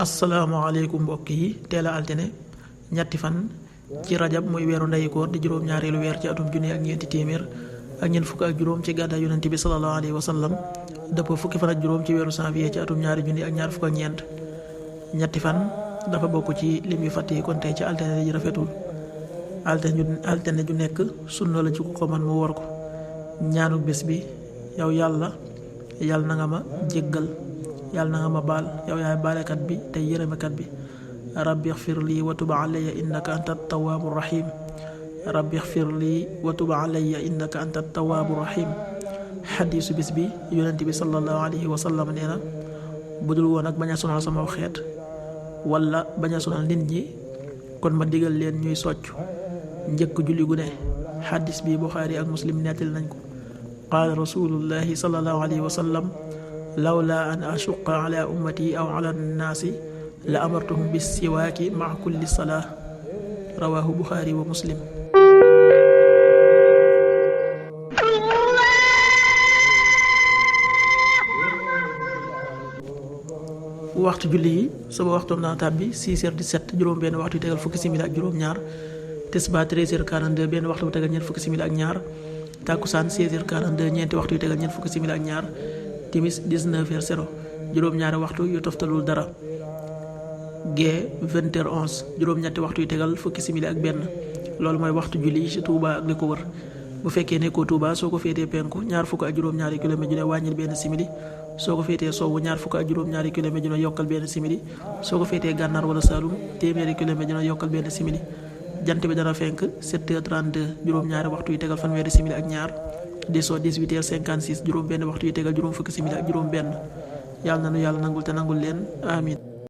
asalaamaaleykum mbokk yi teel a altine ñetti fan ci rajab muy weeru ndeyu koor di juróom-ñaareelu weer ci atum junni ak ñeenti téeméer ak ñeent fukk ak juróom ci gàddaay yonent bi sallallahu alayhi wa sallam dëppoo fukki fan ak juróom ci weeru janvier ci atum ñaari junni ak ñaar fukk ak ñeent. ñetti fan dafa bokk ci lim yu fàtte yi kon tey ci altine ji rafetul altine ju nekk sunna la ci ku ko man mu wor ko. ñaanu bés bi yow yàlla na nga ma jéggal, yàlla na nga ma baal, yow yaay baalekat bi tey yërëmekat bi. rabbi xfir lii wa tub alayya innaka anta tawaabu rahim. rabbi xfir lii wa tub alayya innaka anta tawaabu rahim. xadiisu bis bi yonent bi sallallahu alayhi wa sallam nee na budul woon ak bañ a sonal sama xeet wala bañ a sonal nit ñi kon ma digal leen ñuy socc njëkk julli gu ne. xadiis bi Buxaari ak Muslim nettali nañ ko. qaala rasulullahi sallallahu alayhi wa sallam lawla an ashuqa ala ummati aw ala nnaasi la amartuhum bis siwaaki maa kulli salaa. rawaahu Buxaari wa Muslim. waxtu julli yi suba waxtoom dana tàbbi 6h17 juróom benn waxtu yu tegal fukki simili ak juróom ñaar. tisbaar 13h42 benn waxtu bu tegal ñeent fukki simili ak ñaar. takkusaan 16h42 ñeenti waxtu yu tegal ñeent fukki simili ak ñaar. timis 19h0 juróom-ñaari waxtu yu toftalul dara. gee 20h11 juróom-ñetti waxtu yu tegal fukki simili ak benn. loolu mooy waxtu julli ci Touba ak li ko wër. bu fekkee nekkoo Touba soo ko féetee penku ñaar fukk ak juróom-ñaari kilomètre ju ne wàññil benn simili. soo ko féetee sowwu ñaar fukk ak juróom-ñaari kilomètre ju ne yokkal benn simili. soo ko féetee gànnaar wala Saalum téeméeri kilomètre ju ne yokkal benn simili. jant bi dana fenk 7h32 juróom-ñaari waxtu yu tegal fanweeri simili ak ñaar. di soo 18h56 juróom benn waxtu yu tegal juróom fukki simili ak juróom benn. yàlla na nu yàlla nangul te nangul leen amin.